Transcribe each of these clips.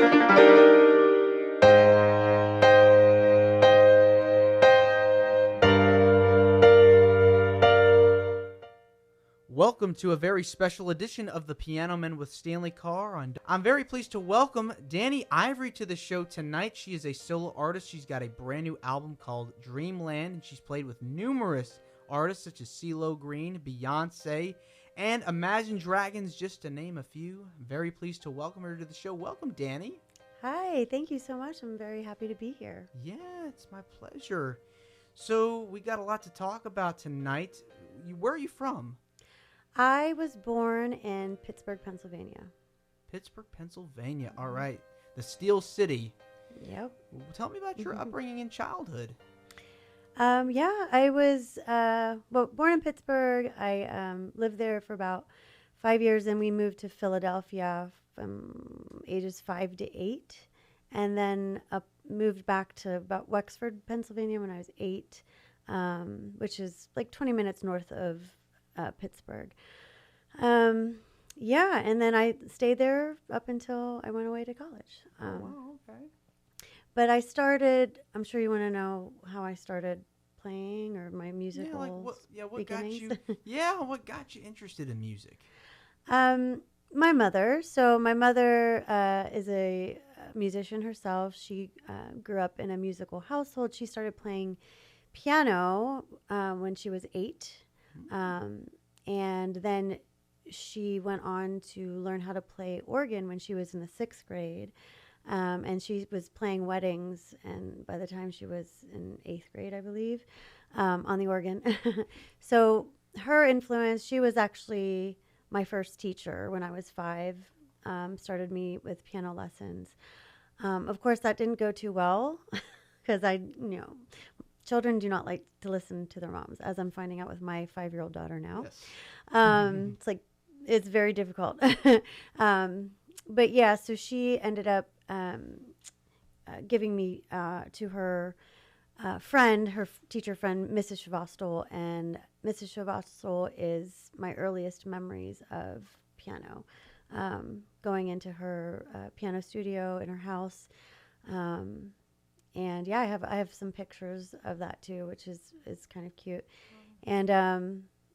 Welcome to a very special edition of The Piano Men with Stanley Carr. I'm very pleased to welcome DANIiVOry to the show tonight. She is a solo artist. She's got a brand new album called Dreamland, and she's played with numerous artists such as Cee Lo Green, Beyonce, and Imagine Dragons, just to name a few. I'm very pleased to welcome her to the show. Welcome, Dani. Hi, thank you so much. I'm very happy to be here. Yeah, it's my pleasure. So we got a lot to talk about tonight. Where are you from? I was born in Pittsburgh, Pennsylvania. Pittsburgh, Pennsylvania. All right. The Steel City. Yep. Tell me about your upbringing and childhood. I was born in Pittsburgh. I lived there for about 5 years, and we moved to Philadelphia from ages 5 to 8, and then moved back to about Wexford, Pennsylvania when I was 8, which is like 20 minutes north of Pittsburgh. And then I stayed there up until I went away to college. Wow, okay. But I started, I'm sure you want to know how I started playing or my musical what got beginnings. What got you interested in music? My mother. So my mother is a musician herself. She grew up in a musical household. She started playing piano when she was 8. And then she went on to learn how to play organ when she was in the 6th grade. And she was playing weddings, and by the time she was in 8th grade, I believe, on the organ. So her influence, she was actually my first teacher when I was 5, started me with piano lessons. Of course, that didn't go too well because children do not like to listen to their moms, as I'm finding out with my 5-year-old daughter now. Yes. It's very difficult. But yeah, so she ended up giving me to her friend, her teacher friend, Mrs. Shavastal, and Mrs. Shavastal is my earliest memories of piano, going into her piano studio in her house. And yeah, I have some pictures of that too, which is kind of cute. And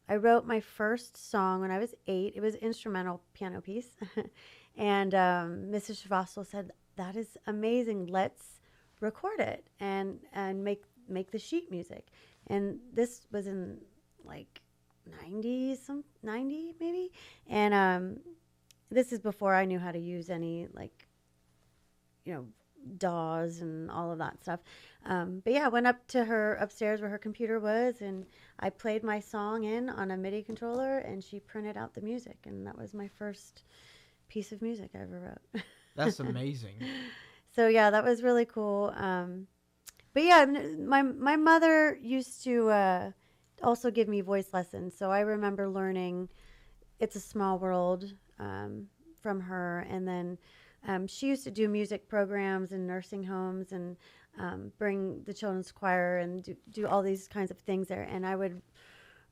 I wrote my first song when I was 8. It was an instrumental piano piece. And Mrs. Shavastal said, "That is amazing. Let's record it and make the sheet music." And this was in like 90 maybe. And this is before I knew how to use any DAWs and all of that stuff. But yeah, I went up to her upstairs where her computer was, and I played my song in on a MIDI controller, and she printed out the music, and that was my first piece of music I ever wrote. That's amazing. So yeah, that was really cool. But yeah, my mother used to also give me voice lessons, so I remember learning "It's a Small World" from her, and then she used to do music programs in nursing homes and bring the children's choir and do all these kinds of things there. And I would,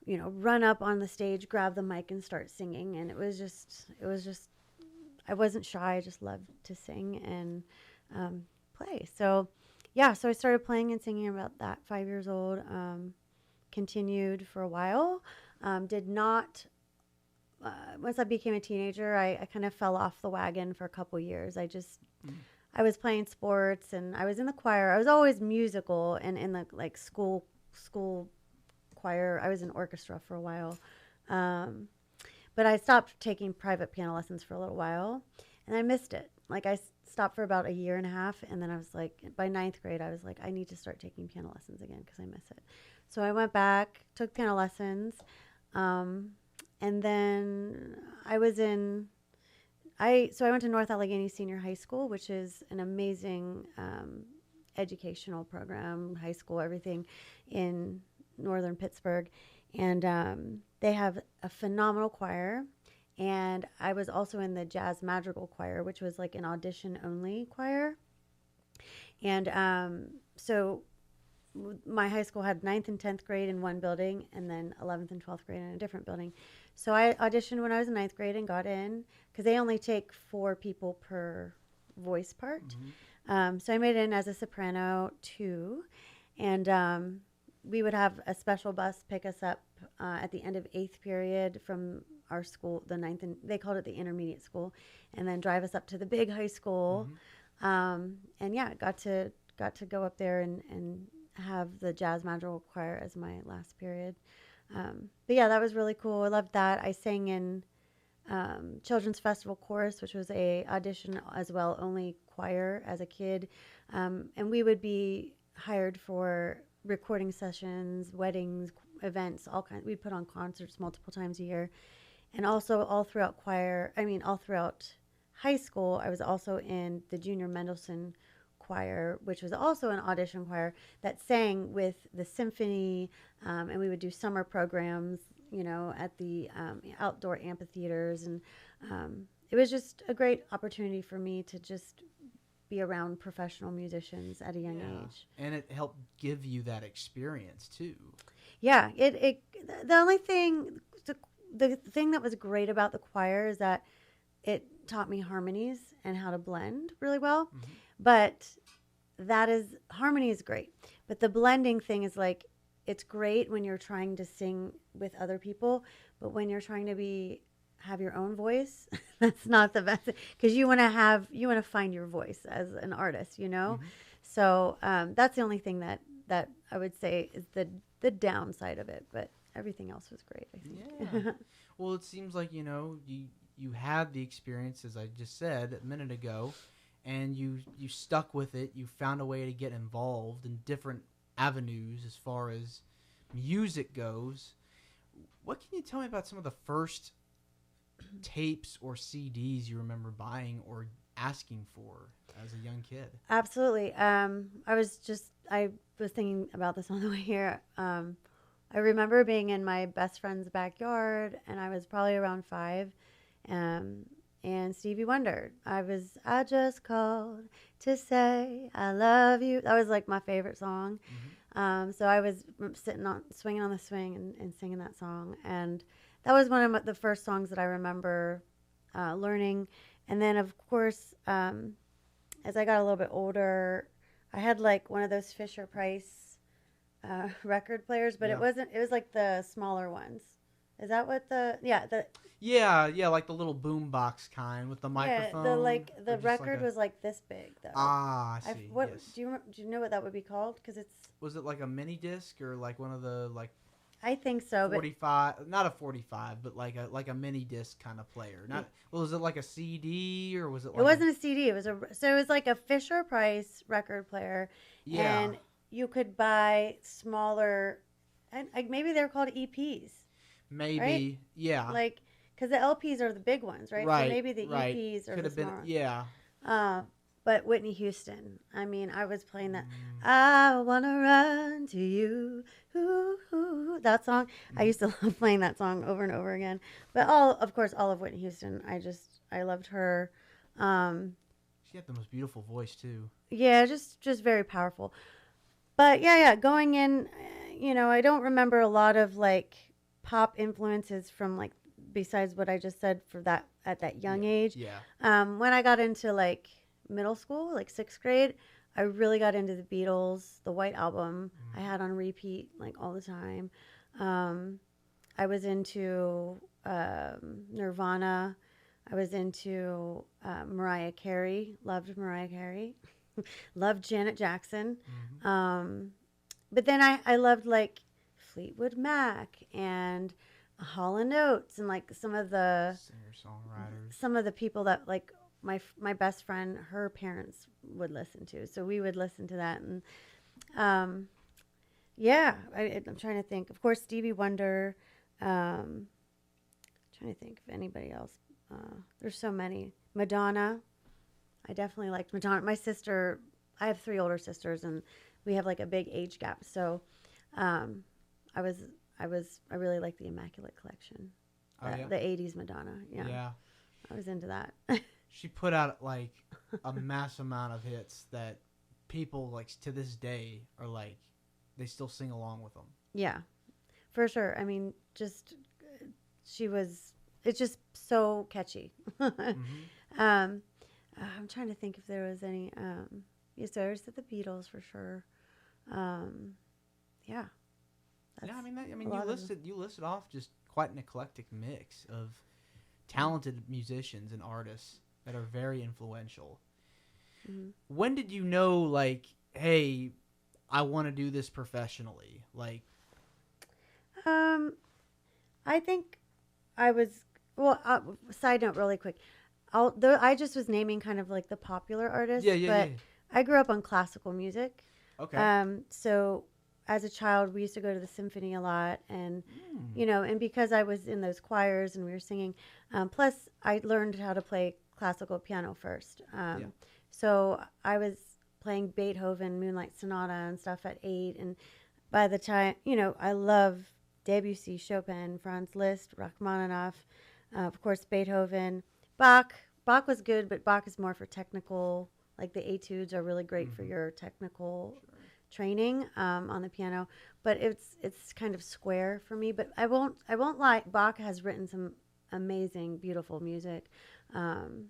run up on the stage, grab the mic, and start singing. And it was just, I wasn't shy. I just loved to sing and play. So, yeah, so I started playing and singing about that 5 years old. Continued for a while. Did not. Once I became a teenager, I kind of fell off the wagon for a couple years. I was playing sports and I was in the choir. I was always musical and in the school choir. I was in orchestra for a while. But I stopped taking private piano lessons for a little while and I missed it. I stopped for about a year and a half, and then I was like, by 9th grade, I was like, I need to start taking piano lessons again because I miss it. So I went back, took piano lessons. And then I went to North Allegheny Senior High School, which is an amazing educational program, high school, everything in northern Pittsburgh. And they have a phenomenal choir. And I was also in the Jazz Madrigal Choir, which was like an audition-only choir. And so my high school had 9th and 10th grade in one building, and then 11th and 12th grade in a different building. So I auditioned when I was in 9th grade and got in, because they only take 4 people per voice part. Mm-hmm. So I made it in as a soprano too. And we would have a special bus pick us up at the end of 8th period from our school, the ninth, and they called it the intermediate school, and then drive us up to the big high school. And yeah, got to go up there and have the jazz madrigal choir as my last period. But yeah, that was really cool. I loved that. I sang in Children's Festival Chorus, which was a audition as well, only choir as a kid. And we would be hired for recording sessions, weddings, events, all kinds. We'd put on concerts multiple times a year. And also all throughout all throughout high school, I was also in the Junior Mendelssohn choir, which was also an audition choir that sang with the symphony, and we would do summer programs, at the outdoor amphitheaters, and it was just a great opportunity for me to just be around professional musicians at a young age. And it helped give you that experience too. Yeah, the only thing, the thing that was great about the choir is that it taught me harmonies and how to blend really well. Mm-hmm. But harmony is great. But the blending thing is like, it's great when you're trying to sing with other people, but when you're trying to have your own voice, that's not the best, because you want to find your voice as an artist, Mm-hmm. So that's the only thing that I would say is the downside of it, but everything else was great, I think. Yeah. Well, it seems like, you had the experience, as I just said a minute ago, and you stuck with it. You found a way to get involved in different avenues as far as music goes. What can you tell me about some of the first tapes or CDs you remember buying or asking for as a young kid? Absolutely. I was thinking about this on the way here. I remember being in my best friend's backyard, and I was probably around 5, and Stevie Wonder. I just called to say I love you. That was like my favorite song. Mm-hmm. So I was swinging on the swing and singing that song, and that was one of the first songs that I remember learning. And then, of course, as I got a little bit older, I had like one of those Fisher Price record players, but it wasn't. It was like the smaller ones. Is that what Yeah, like the little boom box kind with the microphone. The record was like this big though. Ah, I see. Yes. Do you know what that would be called? Because was it like a mini disc or like one of the I think so, 45, not a 45, but like a mini disc kind of player. Was it like a CD or was it? Like it wasn't a CD. It was like a Fisher Price record player. Yeah. And you could buy smaller, and maybe they're called EPs. Maybe, right? Yeah. Like, because the LPs are the big ones, right? Right. So maybe the EPs are Could the have been, smaller. yeah. But Whitney Houston. I mean, I was playing that. I wanna run to you. Ooh, ooh, that song. I used to love playing that song over and over again. But all of Whitney Houston. I loved her. She had the most beautiful voice too. Yeah, just very powerful. But yeah, going in, I don't remember a lot of like pop influences from like besides what I just said at that young age. Yeah. When I got into like middle school, like 6th grade, I really got into the Beatles, the White Album. I had on repeat like all the time. I was into Nirvana. I was into Mariah Carey. Loved Mariah Carey. Loved Janet Jackson. But then I loved like Fleetwood Mac and Hall & Oates and like some of the singer-songwriters. Some of the people that like my best friend, her parents would listen to. So we would listen to that. And I'm trying to think. Of course, Stevie Wonder. Trying to think of anybody else. There's so many. Madonna. I definitely liked Madonna. My sister, I have 3 older sisters, and we have like a big age gap. So, I really liked the Immaculate Collection, the '80s Madonna. Yeah, I was into that. She put out like a mass amount of hits that people like to this day are like, they still sing along with them. Yeah, for sure. I mean, it's just so catchy. I'm trying to think if there was any. Yes, so I said the Beatles for sure. Um, yeah, that's Yeah, I mean, a lot of them. you listed off just quite an eclectic mix of talented musicians and artists that are very influential. Mm-hmm. When did you know, like, hey, I want to do this professionally? Like, Um, I think I was. Well, side note, really quick. I just was naming kind of like the popular yeah, artists, yeah, but yeah. I grew up on classical music. Okay. So as a child, we used to go to the symphony a lot, and Mm. and because I was in those choirs and we were singing, plus I learned how to play classical piano first. Yeah. So I was playing Beethoven, Moonlight Sonata, and stuff at 8, and by the time I love Debussy, Chopin, Franz Liszt, Rachmaninoff, of course Beethoven, Bach. Bach was good, but Bach is more for technical. Like the etudes are really great for Mm-hmm. your technical Sure. training on the piano, but it's kind of square for me. But I won't lie. Bach has written some amazing, beautiful music. Um,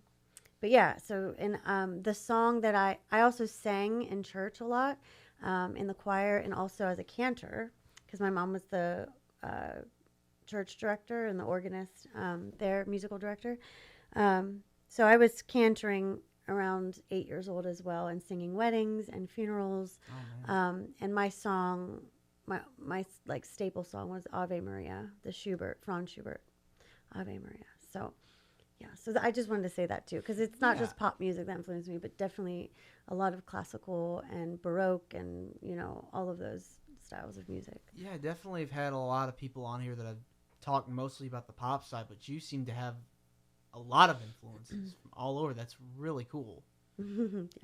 but yeah, so in the song that I also sang in church a lot, in the choir and also as a cantor because my mom was the uh, church director and the organist, their musical director. So I was cantering around 8 years old as well and singing weddings and funerals. Oh man. And my song, my like staple song was Ave Maria, the Franz Schubert, Ave Maria. So yeah, so I just wanted to say that too because it's not Yeah. just pop music that influenced me, but definitely a lot of classical and Baroque and all of those styles of music. Yeah, definitely have had a lot of people on here that have talked mostly about the pop side, but you seem to have a lot of influences from all over. That's really cool. Yeah,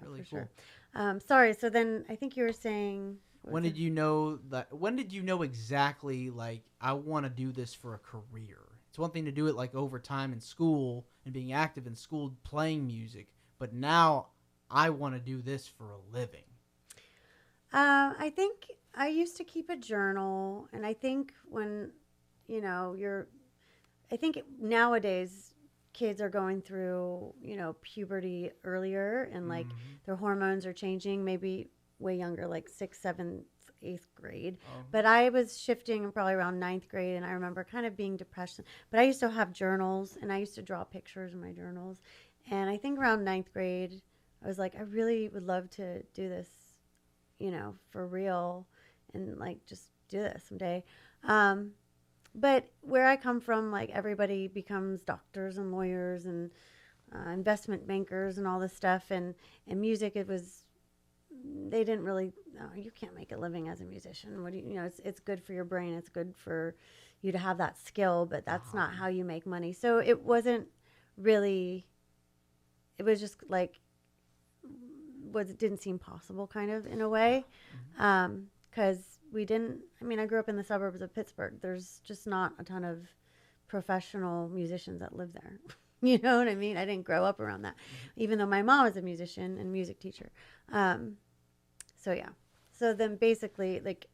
Really for cool. sure. Sorry. So then I think you were saying. When did you know that? When did you know exactly, like, I want to do this for a career? It's one thing to do it like over time in school and being active in school playing music, but now I want to do this for a living. I think I used to keep a journal, and I think when you're, I think nowadays kids are going through puberty earlier, and like Mm-hmm. their hormones are changing, maybe way younger, like sixth, seventh, eighth grade. Oh, But I was shifting probably around ninth grade, and I remember kind of being depressed. But I used to have journals, and I used to draw pictures in my journals. And I think around ninth grade, I was like, I really would love to do this, for real, and like just do this someday. Um, but where I come from, like everybody becomes doctors and lawyers and investment bankers and all this stuff, and music. It was they didn't really. Oh, you can't make a living as a musician. What do you know? It's good for your brain. It's good for you to have that skill, but that's uh-huh. not how you make money. So it wasn't really. It was just like it didn't seem possible, kind of in a Yeah. way, Mm-hmm. because we didn't. I mean, I grew up in the suburbs of Pittsburgh. There's just not a ton of professional musicians that live there. You know what I mean? I didn't grow up around that, Mm-hmm. even though my mom was a musician and music teacher. Um, so yeah. So then basically, like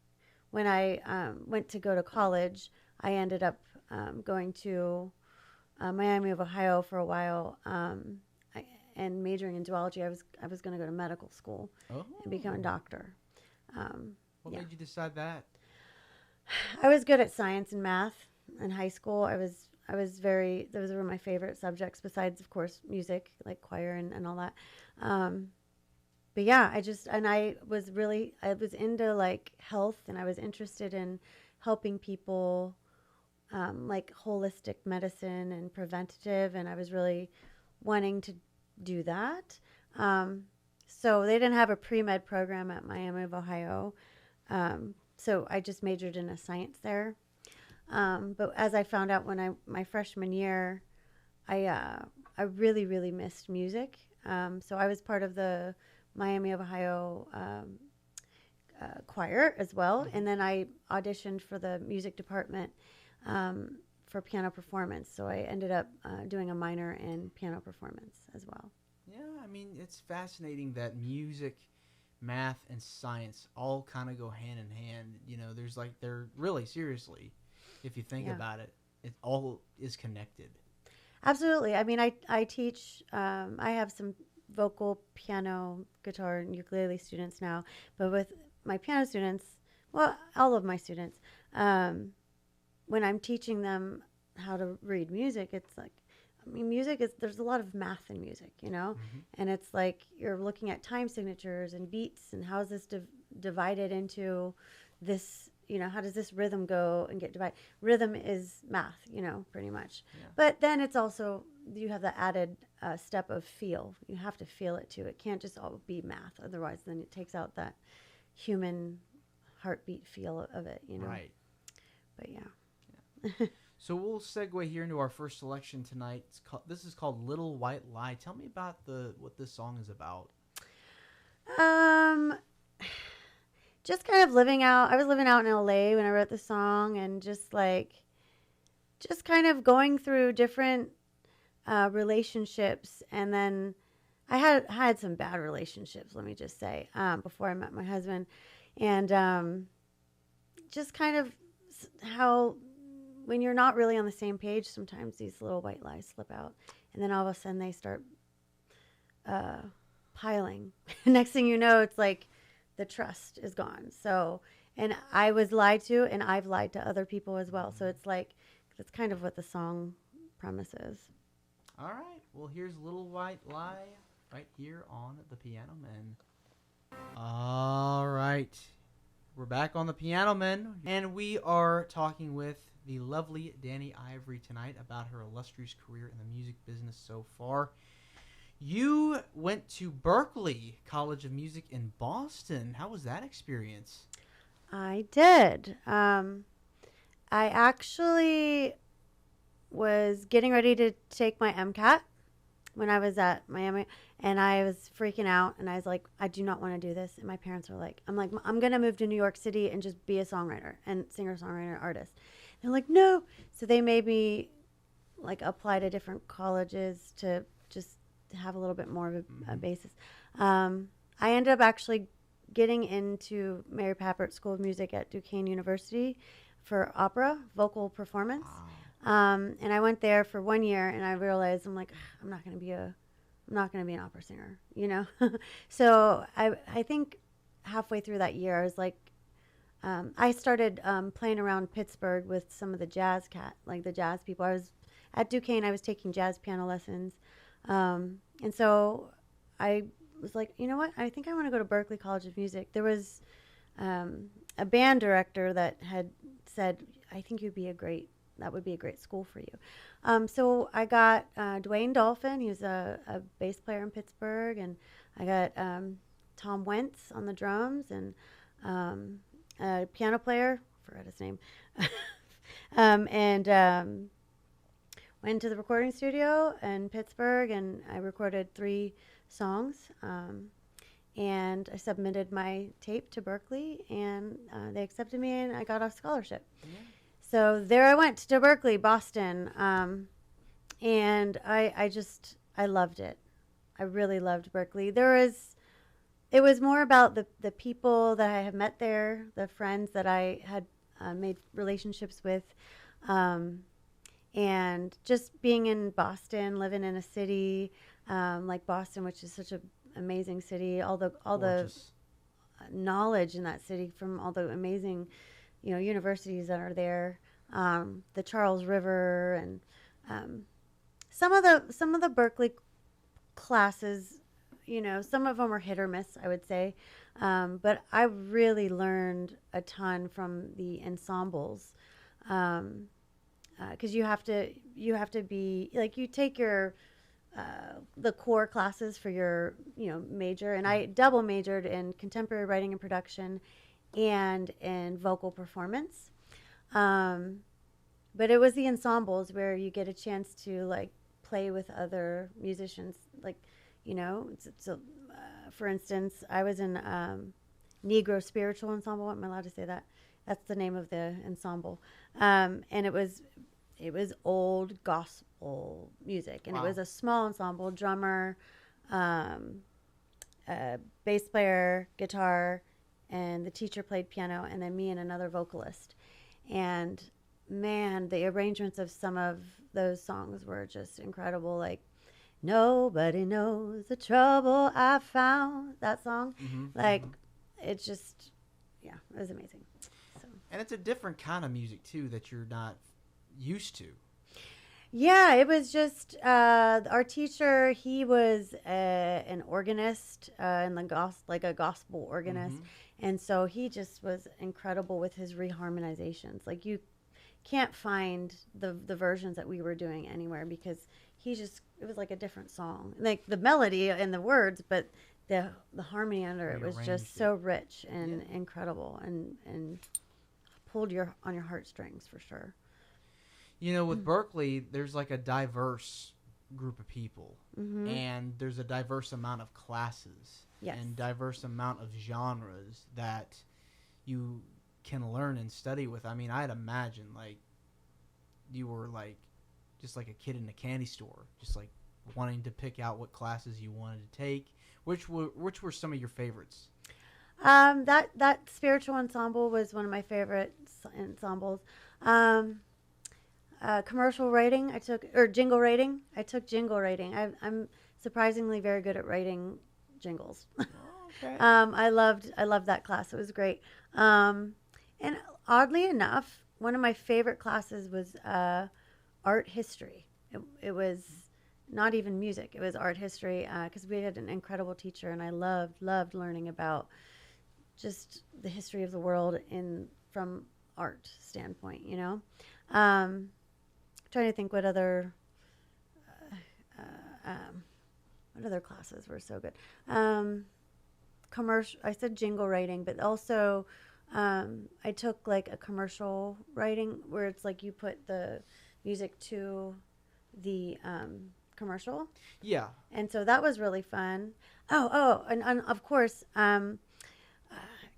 when I went to go to college, I ended up going to Miami of Ohio for a while, and majoring in zoology. I was going to go to medical school Oh. and become a doctor. What Yeah, made you decide that? I was good at science and math in high school. I was very those were my favorite subjects besides of course music like choir and all that. Um, but yeah, I was into like health and I was interested in helping people, like holistic medicine and preventative, and I was really wanting to do that. Um, so they didn't have a pre-med program at Miami of Ohio. So I just majored in a science there. But as I found out when my freshman year, I really really missed music. So I was part of the Miami of Ohio choir as well, Mm-hmm. and then I auditioned for the music department for piano performance. So I ended up doing a minor in piano performance as well. Yeah, I mean, it's fascinating that music, math, and science all kind of go hand in hand. There's like, they're really seriously, if you think Yeah. about it, it all is connected. Absolutely. I mean, I teach. I have some vocal, piano, guitar, and ukulele students now. But with my piano students, well, all of my students, when I'm teaching them how to read music, it's like, I mean, music is, there's a lot of math in music, you know? Mm-hmm. And it's like you're looking at time signatures and beats and how is this divided into this, you know, how does this rhythm go and get divided? Rhythm is math, you know, pretty much. Yeah. But then it's also, you have the added step of feel. You have to feel it too. It can't just all be math. Otherwise, then it takes out that human heartbeat feel of it, you know? Right. But yeah. So we'll segue here into our first selection tonight. This is called Little White Lie. Tell me about what this song is about. Just kind of living out. I was living out in LA when I wrote the song, and just kind of going through different relationships, and then I had some bad relationships. Let me just say, before I met my husband, and just kind of how, when you're not really on the same page, sometimes these little white lies slip out, and then all of a sudden they start piling. Next thing you know, it's like the trust is gone. So, and I was lied to, and I've lied to other people as well. So it's like, that's kind of what the song premise is. All right. Well, here's Little White Lie right here on the Piano Men. All right. We're back on the Piano Men, and we are talking with the lovely DANIiVORY tonight about her illustrious career in the music business so far. You went to Berklee College of Music in Boston. How was that experience? I did. I actually was getting ready to take my MCAT when I was at Miami, and I was freaking out, and I was like, I do not want to do this. And my parents were like, I'm going to move to New York City and just be a songwriter and singer-songwriter artist. They're like, no. So they made me like apply to different colleges to just have a little bit more of a basis. I ended up actually getting into Mary Papert School of Music at Duquesne University for opera, vocal performance. Wow. And I went there for 1 year, and I realized I'm like, I'm not going to be an opera singer, you know? So I think halfway through that year, I was like, I started playing around Pittsburgh with some of the jazz people. I was at Duquesne. I was taking jazz piano lessons. And so I was like, you know what? I think I want to go to Berklee College of Music. There was a band director that had said, I think that would be a great school for you. So I got Dwayne Dolphin. He was a bass player in Pittsburgh. And I got Tom Wentz on the drums, and a piano player, forgot his name, and went to the recording studio in Pittsburgh, and I recorded 3 songs, and I submitted my tape to Berklee, and they accepted me, and I got a scholarship. Yeah. So there I went to Berklee, Boston, and I loved it. I really loved Berklee. It was more about the people that I have met there, the friends that I had made relationships with, and just being in Boston, living in a city like Boston, which is such an amazing city. All the knowledge in that city from all the amazing, universities that are there, the Charles River, and some of the Berklee classes. Some of them are hit or miss, I would say. But I really learned a ton from the ensembles. Because you have to be, like, you take your, the core classes for your, major. And I double majored in contemporary writing and production and in vocal performance. But it was the ensembles where you get a chance to, like, play with other musicians, like, so for instance, I was in Negro Spiritual Ensemble. Am I allowed to say that? That's the name of the ensemble. And it was old gospel music. And Wow. It was a small ensemble, drummer, bass player, guitar, and the teacher played piano, and then me and another vocalist. And man, the arrangements of some of those songs were just incredible. Like, Nobody knows the trouble I found. That song, like, it just, yeah, it was amazing. So. And it's a different kind of music too that you're not used to. Yeah, it was just our teacher. He was an organist in the like a gospel organist, and so he just was incredible with his reharmonizations. Like you can't find the versions that we were doing anywhere because it was like a different song, like the melody and the words, but the harmony under it was just so rich and incredible and pulled on your heartstrings for sure. You know, with Berklee, there's like a diverse group of people, and there's a diverse amount of classes and diverse amount of genres that you can learn and study with. I mean, I'd imagine like you were like just like a kid in a candy store, just like wanting to pick out what classes you wanted to take. Which were some of your favorites? That spiritual ensemble was one of my favorite ensembles. Commercial writing, jingle writing. I took jingle writing. I'm surprisingly very good at writing jingles. Okay. I loved that class. It was great. And oddly enough, one of my favorite classes was art history. It was not even music. It was art history because we had an incredible teacher, and I loved learning about just the history of the world from art standpoint. You know. Trying to think what other classes were so good. Commercial. I said jingle writing, but also I took like a commercial writing where it's like you put the music to the commercial. Yeah. And so that was really fun. And of course, can't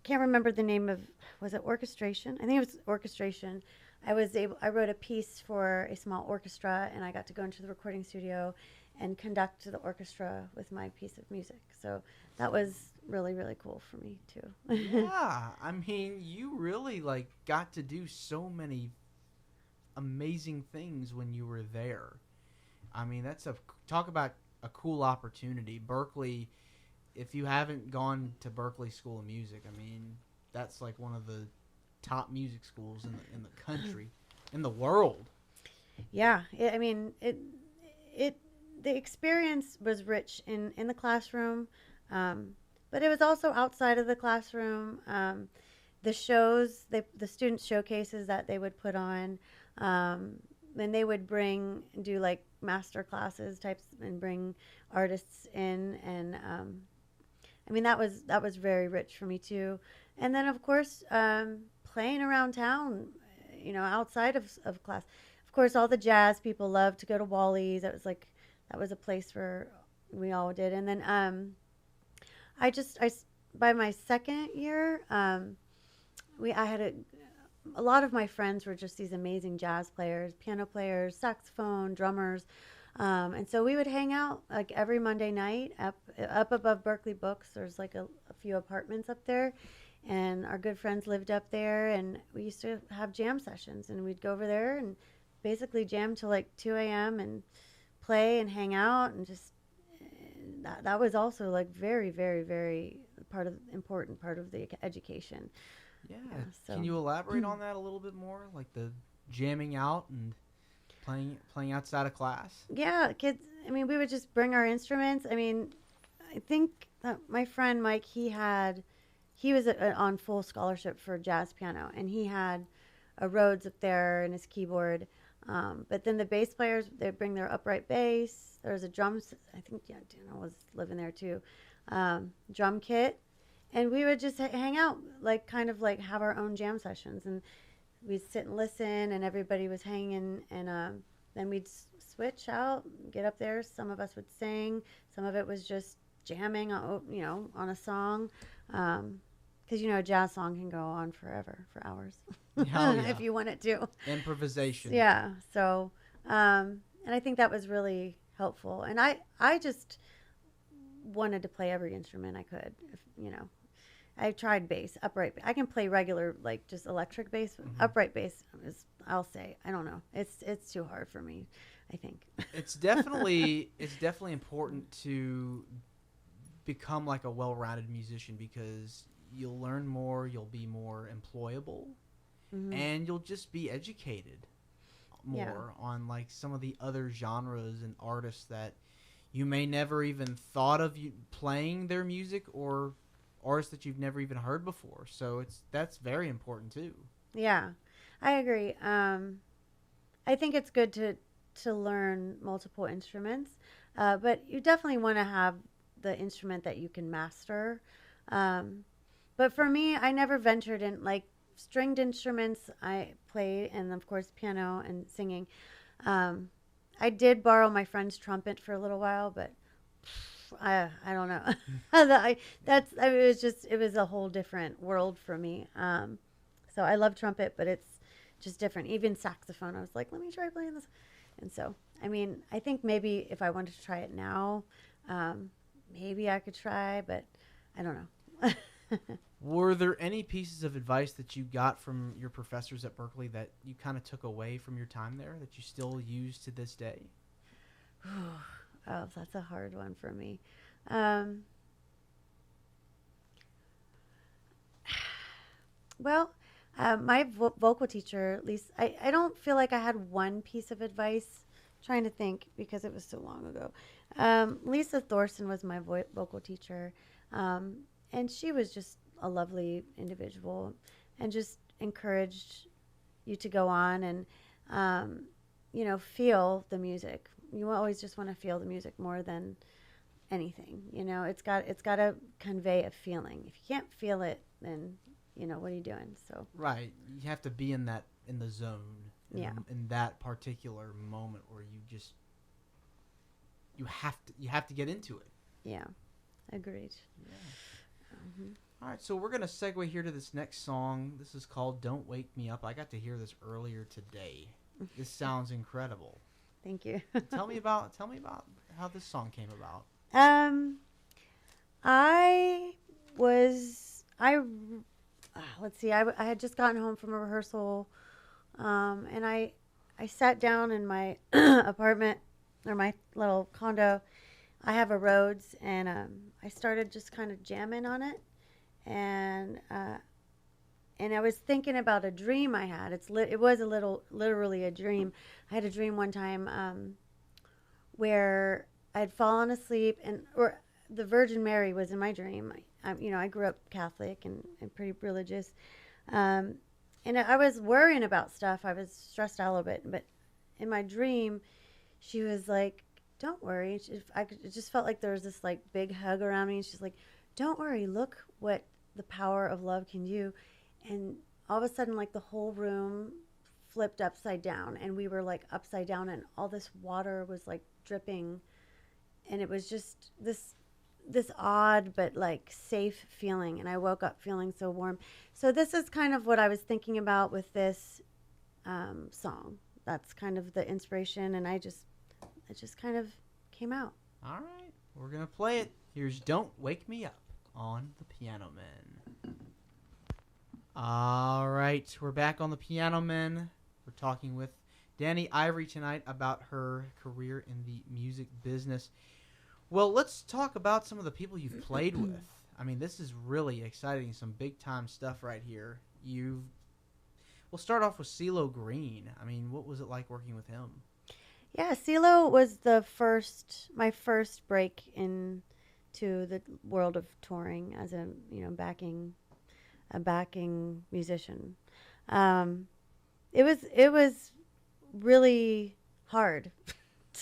remember the name of, was it orchestration? I think it was orchestration. I wrote a piece for a small orchestra, and I got to go into the recording studio and conduct the orchestra with my piece of music. So that was really, really cool for me too. Yeah, I mean, you really like got to do so many amazing things when you were there. I mean, talk about a cool opportunity. Berklee, if you haven't gone to Berklee School of Music, I mean, that's like one of the top music schools in the country, in the world. Yeah, the experience was rich in the classroom, but it was also outside of the classroom. The shows, the student showcases that they would put on, and they would do like master classes types and bring artists in, and I mean that was very rich for me too. And then of course playing around town, you know, outside of class. Of course, all the jazz people loved to go to Wally's. That was a place where we all did. And then by my second year, I had a lot of my friends were just these amazing jazz players, piano players, saxophone, drummers. And so we would hang out like every Monday night up above Berklee Books. There's like a few apartments up there. And our good friends lived up there, and we used to have jam sessions, and we'd go over there and basically jam till like 2 a.m. and play and hang out, and just that was also like very, very, very important part of the education. Yeah. So. Can you elaborate on that a little bit more, like the jamming out and playing outside of class? Yeah, kids. I mean, we would just bring our instruments. I mean, I think that my friend Mike, he was on full scholarship for jazz piano, and he had a Rhodes up there and his keyboard. But then the bass players, they bring their upright bass. There was a drums. I think Dana was living there too. Drum kit, and we would just hang out, like kind of like have our own jam sessions, and we'd sit and listen, and everybody was hanging, and then we'd switch out, get up there. Some of us would sing. Some of it was just jamming, on a song. Because, a jazz song can go on forever, for hours, if you want it to. Improvisation. Yeah. So, and I think that was really helpful. And I just wanted to play every instrument I could, I tried bass, upright. I can play regular, like just electric bass. Upright bass is, I'll say, I don't know. It's too hard for me. I think. It's definitely important to become like a well-rounded musician because you'll learn more, you'll be more employable, Mm-hmm. and you'll just be educated Yeah. more on like some of the other genres and artists that you may never even thought of you playing their music, or artists that you've never even heard before. So that's very important too. Yeah, I agree. I think it's good to learn multiple instruments, but you definitely want to have the instrument that you can master. Um, but for me, I never ventured in like stringed instruments. I played, and of course, piano and singing. Um, I did borrow my friend's trumpet for a little while, but I don't know. It was just it was a whole different world for me. So I love trumpet, but it's just different. Even saxophone, I was like, let me try playing this. And so, I mean, I think maybe if I wanted to try it now, maybe I could try, but I don't know. Were there any pieces of advice that you got from your professors at Berkeley that you kind of took away from your time there that you still use to this day? Oh, that's a hard one for me. Um, well, my vocal teacher, at least, I don't feel like I had one piece of advice. Trying to think because it was so long ago. Lisa Thorson was my vocal teacher, and she was just a lovely individual, and just encouraged you to go on and, feel the music. You always just want to feel the music more than anything. It's got to convey a feeling. If you can't feel it, then what are you doing? So Right. You have to be in the zone. yeah, In that particular moment where you have to get into it. yeah, agreed. Yeah. Hmm. All right, so we're going to segue here to this next song. This is called Don't Wake Me Up. I got to hear this earlier today. This sounds incredible. Thank you. Tell me about how this song came about. um, I was I let's see. I had just gotten home from a rehearsal, and I sat down in my apartment or my little condo. I have a Rhodes, and I started just kind of jamming on it, and I was thinking about a dream I had. It was literally a dream. I had a dream one time where I'd fallen asleep, or the Virgin Mary was in my dream. I grew up Catholic and pretty religious, and I was worrying about stuff. I was stressed out a little bit, but in my dream, she was like, "Don't worry." It just felt like there was this like big hug around me, and she's like, "Don't worry. Look what the power of love can do." And all of a sudden, like the whole room flipped upside down, and we were like upside down, and all this water was like dripping, and it was just this odd but like safe feeling, and I woke up feeling so warm. So this is kind of what I was thinking about with this song. That's kind of the inspiration, and it just kind of came out. All right, we're going to play it. Here's Don't Wake Me Up on the Piano Men. All right, we're back on the Piano Men. We're talking with DANIiVORY tonight about her career in the music business. Well, let's talk about some of the people you've played with. I mean, this is really exciting, some big-time stuff right here. We'll start off with Cee Lo Green. I mean, what was it like working with him? Yeah, Cee Lo was my first break into the world of touring as a backing musician. It was really hard,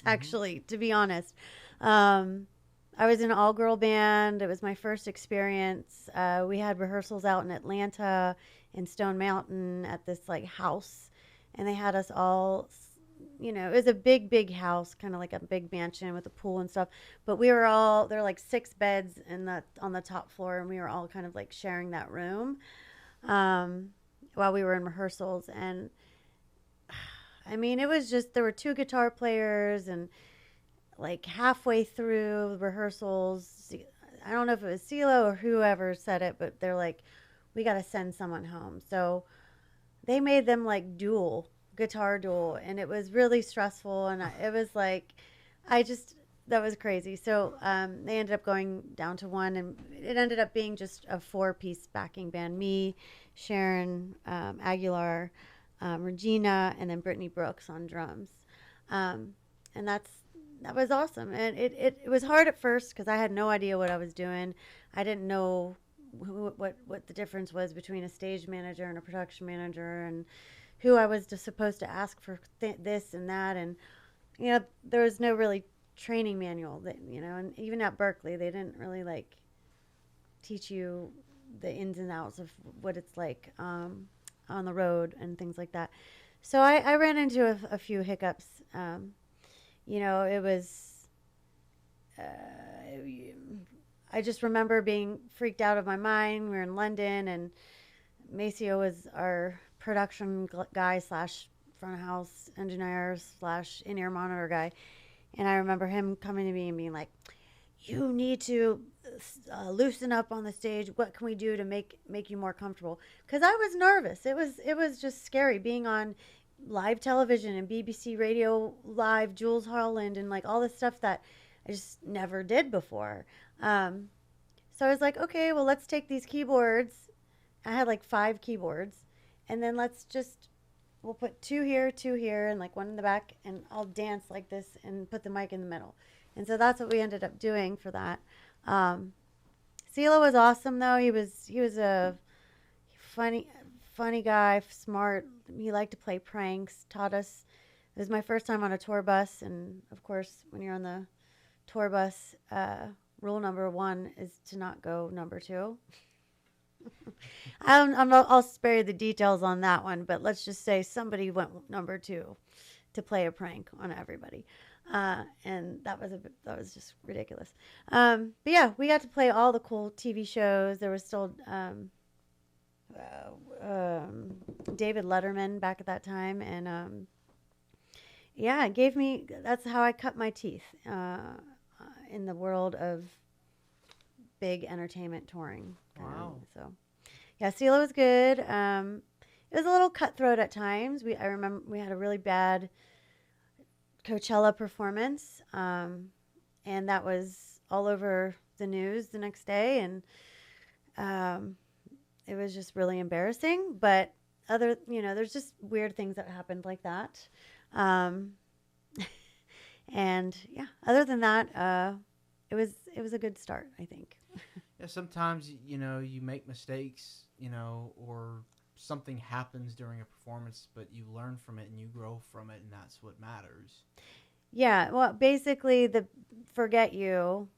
actually, to be honest. I was in an all-girl band. It was my first experience. We had rehearsals out in Atlanta, in Stone Mountain, at this like house, and they had us all. It was a big, big house, kind of like a big mansion with a pool and stuff. But there were like 6 beds on the top floor, and we were all kind of like sharing that room while we were in rehearsals. And I mean, it was just there were 2 guitar players, and like halfway through rehearsals, I don't know if it was Cee Lo or whoever said it, but they're like, we got to send someone home. So they made them like duel guitar duel, and it was really stressful, and it was like, I just, that was crazy. So they ended up going down to one, and it ended up being just a 4-piece backing band: me, Sharon Aguilar, Regina, and then Brittany Brooks on drums. And that was awesome. And it was hard at first because I had no idea what I was doing. I didn't know what the difference was between a stage manager and a production manager, and who I was supposed to ask for this and that. And there was no really training manual that, and even at Berkeley, they didn't really like teach you the ins and outs of what it's like on the road and things like that. So I ran into a few hiccups. It was, I just remember being freaked out of my mind. We were in London, and Maceo was our production guy slash front of house engineer slash in-ear monitor guy. And I remember him coming to me and being like, you need to loosen up on the stage. What can we do to make you more comfortable? Because I was nervous. It was just scary being on live television and BBC Radio Live, Jules Holland, and like all this stuff that I just never did before. So I was like, okay, well, let's take these keyboards. I had like 5 keyboards, and then we'll put 2 here, and like 1 in the back, and I'll dance like this and put the mic in the middle. And so that's what we ended up doing for that. Cee Lo was awesome, though. He was a funny guy, smart. He liked to play pranks, taught us. It was my first time on a tour bus, and of course, when you're on the tour bus, rule number 1 is to not go number 2. I'll spare you the details on that one, but let's just say somebody went number 2 to play a prank on everybody, and that was just ridiculous. But yeah, we got to play all the cool TV shows. There was still David Letterman back at that time, and yeah, that's how I cut my teeth in the world of big entertainment touring. Wow. So yeah, Cee Lo was good. It was a little cutthroat at times. I remember we had a really bad Coachella performance, and that was all over the news the next day, and it was just really embarrassing. But there's just weird things that happened like that. And yeah, other than that, it was a good start, I think. Yeah, sometimes, you make mistakes, or something happens during a performance, but you learn from it and you grow from it, and that's what matters. Yeah, well, basically the Forget You,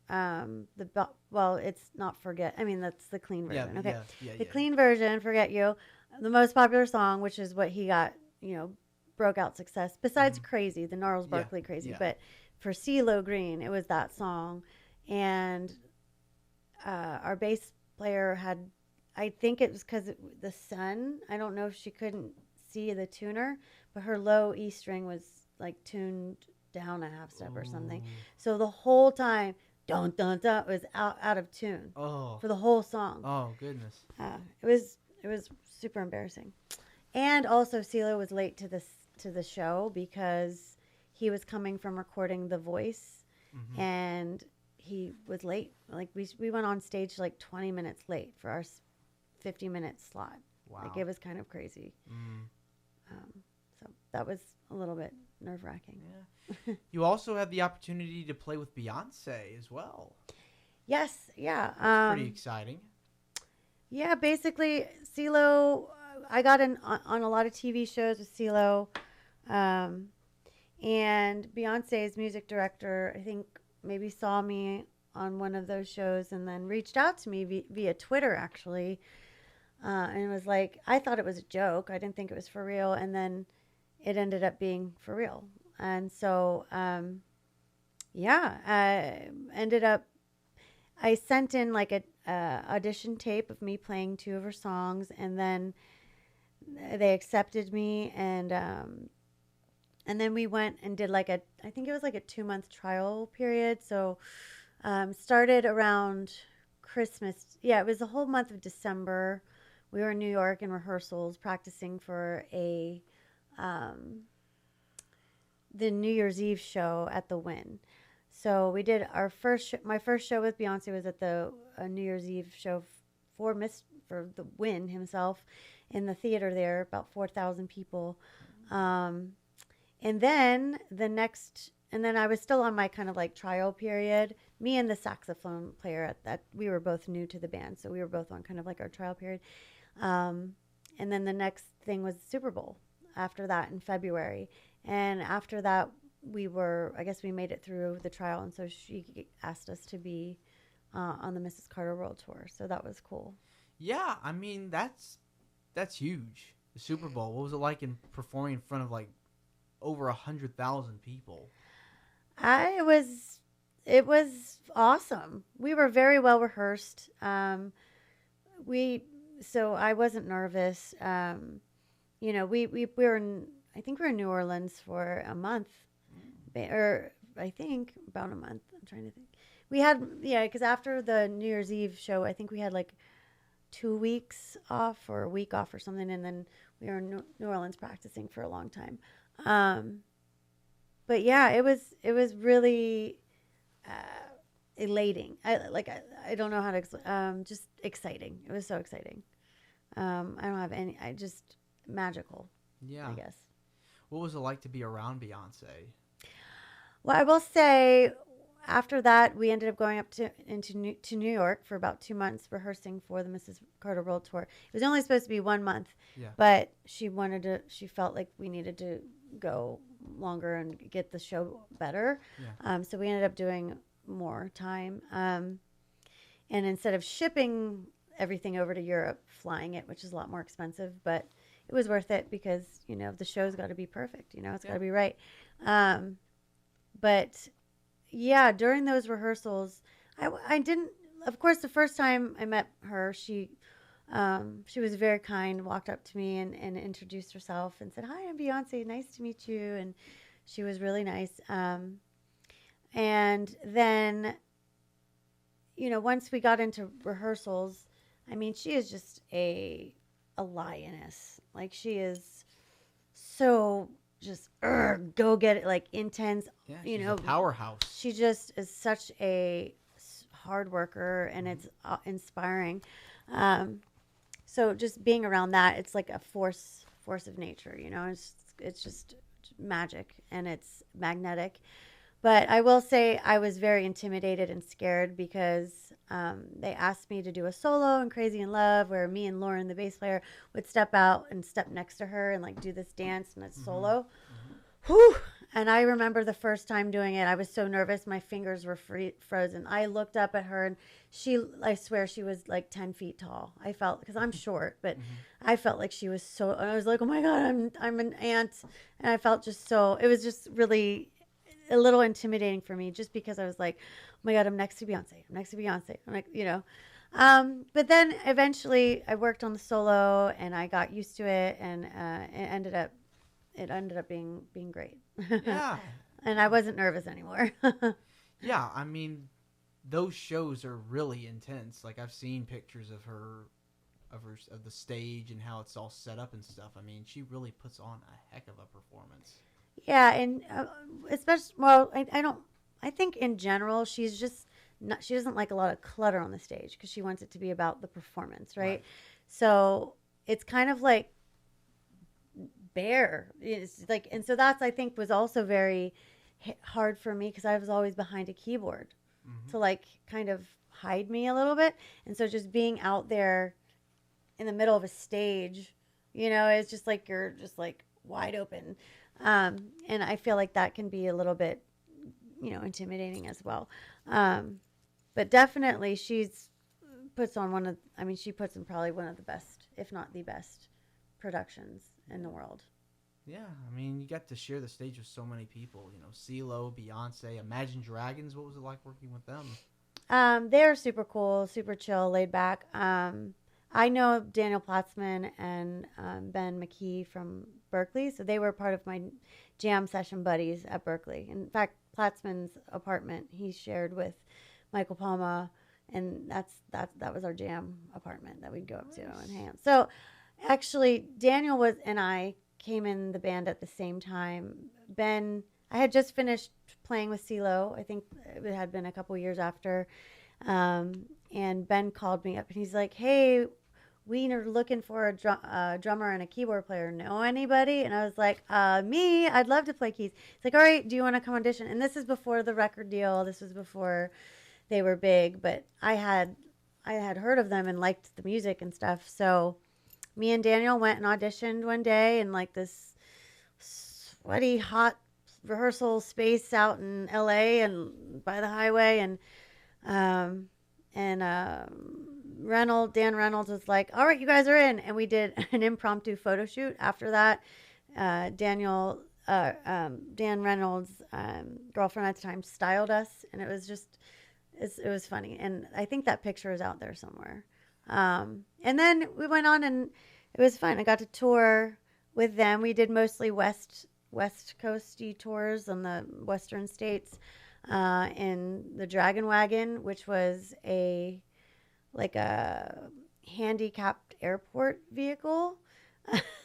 it's not Forget. I mean, that's the clean version. Yeah, okay. Yeah, The clean version, Forget You, the most popular song, which is what he got, broke out success. Besides Crazy, the Gnarls Barkley Crazy, yeah. but for Cee Lo Green, it was that song, and our bass player had, I think it was because the sun. I don't know if she couldn't see the tuner, but her low E string was like tuned down a half step or something. So the whole time, dun dun dun, was out of tune for the whole song. Oh goodness. It was super embarrassing, and also Cee Lo was late to the show because he was coming from recording The Voice, and he was late. Like we went on stage like 20 minutes late for our 50-minute slot. Wow. Like it was kind of crazy. So that was a little bit nerve-wracking. Yeah. You also had the opportunity to play with Beyonce as well. Yes, yeah. That's pretty exciting. Yeah, basically, Cee Lo, I got on a lot of TV shows with Cee Lo, and Beyonce's music director, I think, maybe saw me on one of those shows and then reached out to me via Twitter, actually, and it was like, I thought it was a joke. I didn't think it was for real, and then it ended up being for real. And so, I sent in like a audition tape of me playing 2 of her songs, and then they accepted me, and then we went and did I think it was like a 2-month trial period. So started around Christmas. Yeah, it was the whole month of December. We were in New York in rehearsals, practicing for a the New Year's Eve show at the Wynn. So we did our my first show with Beyonce was at the New Year's Eve show for the Wynn himself in the theater there, about 4,000 people. And then I was still on my kind of like trial period. Me and the saxophone player at that, we were both new to the band, so we were both on kind of like our trial period. And then the next thing was Super Bowl after that in February. And after that, I guess we made it through the trial. And so she asked us to be on the Mrs. Carter World Tour. So that was cool. Yeah, I mean, that's huge. The Super Bowl. What was it like in performing in front of like over 100,000 people? It was awesome. We were very well rehearsed. So I wasn't nervous. We were in, I think we were in New Orleans for a month, or I think about a month. I'm trying to think. We had, because after the New Year's Eve show, I think we had like 2 weeks off or a week off or something, and then we were in New Orleans practicing for a long time. But yeah, it was really elating. I don't know how to explain. Just exciting. It was so exciting. I don't have any. Magical. Yeah. I guess. What was it like to be around Beyonce? Well, I will say, after that, we ended up going up to New York for about 2 months rehearsing for the Mrs. Carter World Tour. It was only supposed to be 1 month, but she felt like we needed to go longer and get the show better. Yeah. So we ended up doing more time. And instead of shipping everything over to Europe, flying it, which is a lot more expensive, but it was worth it because, the show's got to be perfect. It's got to be right. But yeah, during those rehearsals, I didn't, of course, the first time I met her, she was very kind, walked up to me and introduced herself and said, "Hi, I'm Beyonce. Nice to meet you." And she was really nice. And then, once we got into rehearsals, I mean, she is just a lioness. Like, she is so just go get it, like intense. Yeah, she's a powerhouse. She just is such a hard worker, and it's inspiring. So just being around that, it's like a force of nature. It's just magic, and it's magnetic. But I will say I was very intimidated and scared because they asked me to do a solo in Crazy in Love, where me and Lauren, the bass player, would step out and step next to her and like do this dance, and it's solo. Whew. And I remember the first time doing it, I was so nervous. My fingers were frozen. I looked up at her, and I swear she was like 10 feet tall. I felt, because I'm short, but I felt like she was so, I was like, oh my God, I'm an ant. And I felt it was just really a little intimidating for me, just because I was like, oh my God, I'm next to Beyonce. I'm like, but then eventually I worked on the solo and I got used to it, and it ended up being great. Yeah. And I wasn't nervous anymore. Yeah. I mean, those shows are really intense. Like, I've seen pictures of the stage and how it's all set up and stuff. I mean, she really puts on a heck of a performance. Yeah, and especially, I think in general, she doesn't like a lot of clutter on the stage because she wants it to be about the performance, right? So it's kind of like bare. It's like, and so that's, I think, was also very hard for me because I was always behind a keyboard to like kind of hide me a little bit. And so just being out there in the middle of a stage, it's just like you're just like wide open. And I feel like that can be a little bit, intimidating as well. But definitely she puts on probably one of the best, if not the best, productions in the world. Yeah, I mean, you got to share the stage with so many people. Cee Lo, Beyonce, Imagine Dragons. What was it like working with them? They're super cool, super chill, laid back. I know Daniel Platzman and Ben McKee from Berkeley, so they were part of my jam session buddies at Berkeley. In fact, Platzman's apartment he shared with Michael Palma, and that was our jam apartment that we'd go up to and hang out. So actually, Daniel and I came in the band at the same time. Ben, I had just finished playing with Cee Lo. I think it had been a couple years after. And Ben called me up and he's like, hey, we are looking for a drummer and a keyboard player. Know anybody? And I was like, me, I'd love to play keys. He's like, all right, do you want to come audition? And this is before the record deal. This was before they were big, but I had heard of them and liked the music and stuff. So me and Daniel went and auditioned one day in like this sweaty, hot rehearsal space out in LA and by the highway. And Dan Reynolds was like, all right, you guys are in. And we did an impromptu photo shoot. After that, Dan Reynolds' girlfriend at the time styled us. And it was just, it was funny. And I think that picture is out there somewhere. And then we went on and it was fun. I got to tour with them. We did mostly West Coasty tours on the Western states. In the Dragon Wagon, which was a handicapped airport vehicle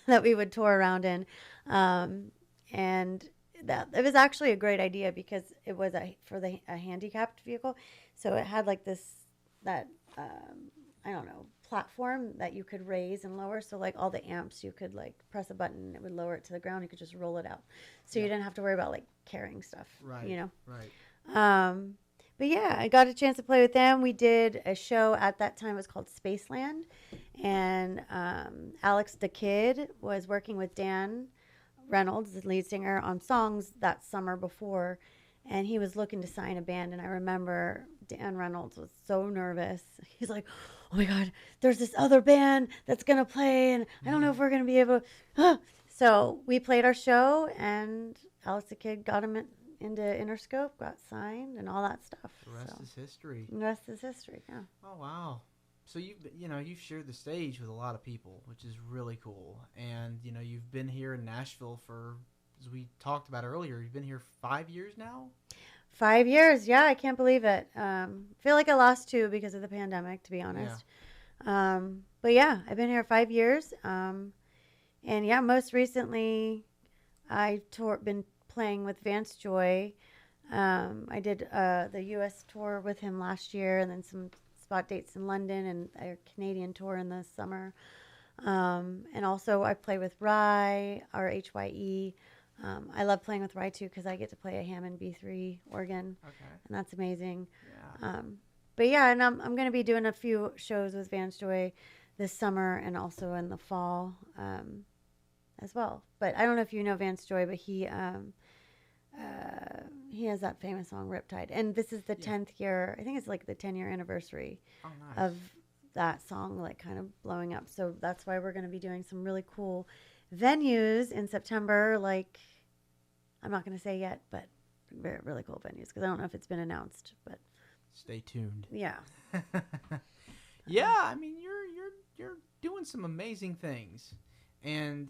that we would tour around in. And that it was actually a great idea because it was a handicapped vehicle. So it had like I don't know, platform that you could raise and lower. So like all the amps, you could like press a button, it would lower it to the ground. You could just roll it out. So you didn't have to worry about like carrying stuff, you know? Right. But yeah, I got a chance to play with them. We did a show at that time. It was called Spaceland. And Alex the Kid was working with Dan Reynolds, the lead singer, on songs that summer before. And he was looking to sign a band. And I remember Dan Reynolds was so nervous. He's like, oh my God, there's this other band that's going to play. And I don't know if we're going to be able to. So we played our show. And Alex the Kid got him into Interscope, got signed, and all that stuff. The rest is history. The rest is history, yeah. Oh, wow. So you've shared the stage with a lot of people, which is really cool. And, you've been here in Nashville for, as we talked about earlier, you've been here 5 years now? 5 years, yeah, I can't believe it. Feel like I lost 2 because of the pandemic, to be honest. Yeah. But yeah, I've been here 5 years. And yeah, most recently I've been playing with Vance Joy. I did the U.S. tour with him last year, and then some spot dates in London and a Canadian tour in the summer. And also I play with Rye, RHYE. I love playing with Rye too because I get to play a Hammond B3 organ, and that's amazing. Yeah. But yeah, and I'm going to be doing a few shows with Vance Joy this summer and also in the fall as well. But I don't know if you know Vance Joy, but he has that famous song Riptide, and this is the 10th year. I think it's like the 10-year anniversary of that song, like kind of blowing up. So that's why we're going to be doing some really cool venues in September. Like, I'm not going to say yet, but very, really cool venues because I don't know if it's been announced. But stay tuned. Yeah. Yeah, I mean you're doing some amazing things, and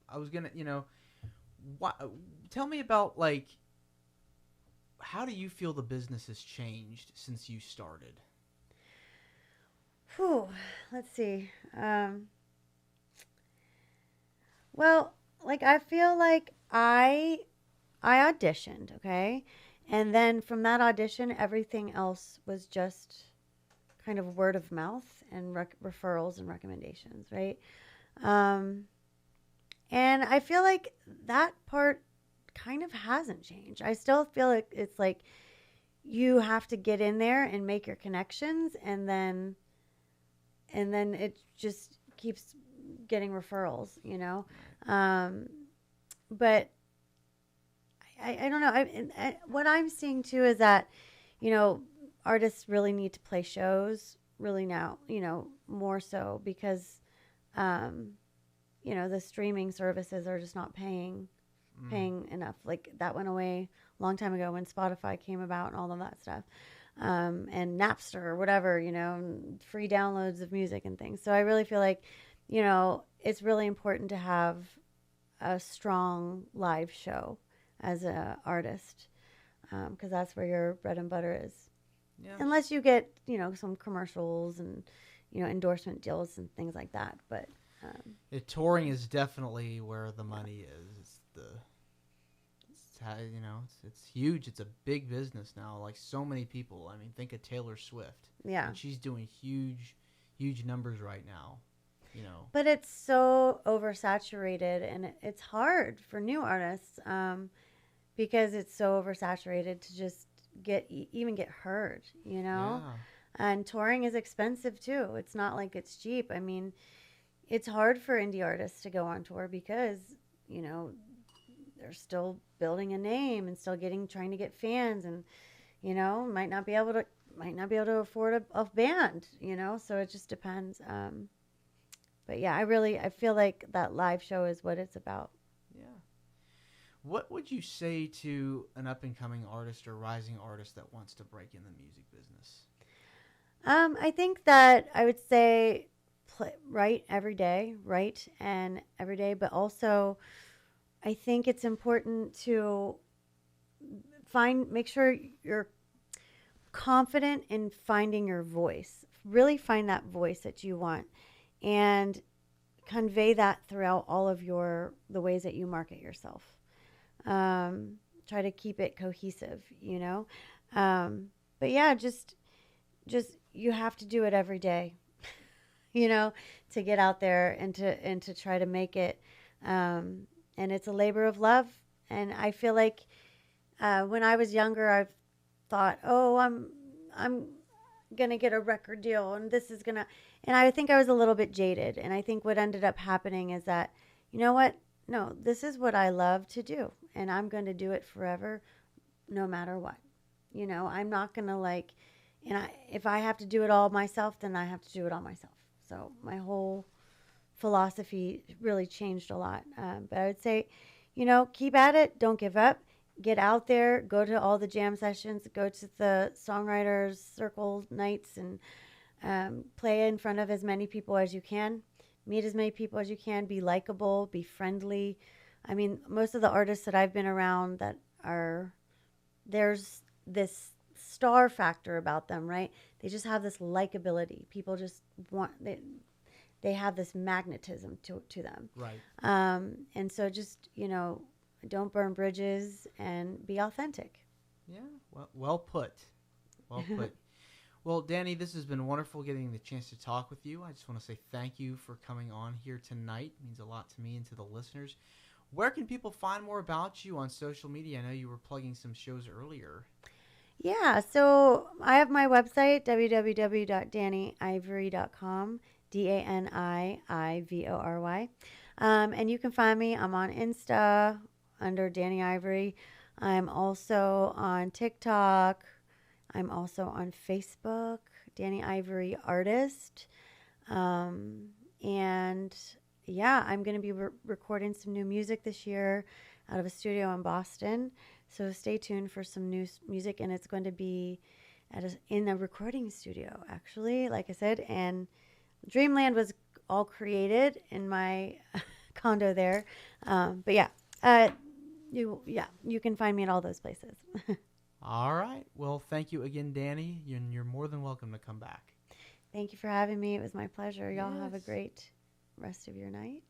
I was gonna tell me about, like, how do you feel the business has changed since you started? Whew, let's see. Well, like, I feel like I auditioned, okay? And then from that audition, everything else was just kind of word of mouth and referrals and recommendations, right? And I feel like that part kind of hasn't changed. I still feel like it's like you have to get in there and make your connections, and then it just keeps getting referrals, But I don't know. What I'm seeing too is that, artists really need to play shows really now, more so because, the streaming services are just not paying enough. Like, that went away a long time ago when Spotify came about and all of that stuff. And Napster or whatever, and free downloads of music and things. So I really feel like, it's really important to have a strong live show as an artist, because that's where your bread and butter is. Yeah. Unless you get, some commercials and, endorsement deals and things like that. But Touring is definitely where the money is. It's huge. It's a big business now. Like so many people. I mean, think of Taylor Swift. Yeah. And she's doing huge numbers right now. You know. But it's so oversaturated, and it's hard for new artists because it's so oversaturated to just even get heard. You know. Yeah. And touring is expensive too. It's not like it's cheap. I mean, it's hard for indie artists to go on tour because, you know, they're still building a name and still trying to get fans, and, you know, might not be able to afford a band, you know, so it just depends. But yeah, I feel like that live show is what it's about. Yeah. What would you say to an up and coming artist or rising artist that wants to break in the music business? I think that I would say write every day, but also I think it's important to make sure you're confident in finding your voice. Really find that voice that you want and convey that throughout all of the ways that you market yourself. Try to keep it cohesive, you know? But yeah, just you have to do it every day, you know, to get out there and to try to make it. And it's a labor of love. And I feel like when I was younger, I thought, oh, I'm gonna get a record deal, and this is gonna. And I think I was a little bit jaded. And I think what ended up happening is that, you know what? No, this is what I love to do, and I'm going to do it forever, no matter what. You know, I'm not gonna if I have to do it all myself, then I have to do it all myself. So my whole philosophy really changed a lot. But I would say, you know, keep at it. Don't give up. Get out there. Go to all the jam sessions. Go to the songwriters circle nights and play in front of as many people as you can. Meet as many people as you can. Be likable. Be friendly. I mean, most of the artists that I've been around there's this star factor about them, right? They just have this likability. People just they have this magnetism to them. Right. And so just, you know, don't burn bridges and be authentic. Yeah. Well put. Well put. Well, Dani, this has been wonderful getting the chance to talk with you. I just want to say thank you for coming on here tonight. It means a lot to me and to the listeners. Where can people find more about you on social media? I know you were plugging some shows earlier. Yeah, so I have my website, www.daniivory.com, DANIIVORY. And you can find me. I'm on Insta under Dani Ivory. I'm also on TikTok. I'm also on Facebook, Dani Ivory Artist. And yeah, I'm going to be recording some new music this year out of a studio in Boston. So stay tuned for some new music, and it's going to be in a recording studio, actually, like I said. And Dreamland was all created in my condo there. But yeah, you can find me at all those places. All right. Well, thank you again, Dani. You're more than welcome to come back. Thank you for having me. It was my pleasure. Y'all Yes. have a great rest of your night.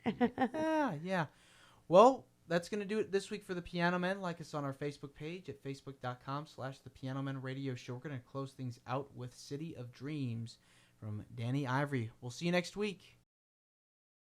Yeah. Well, that's going to do it this week for The Piano Men. Like us on our Facebook page at facebook.com/The Piano Men Radio Show. We're going to close things out with City of Dreams from Dani Ivory. We'll see you next week.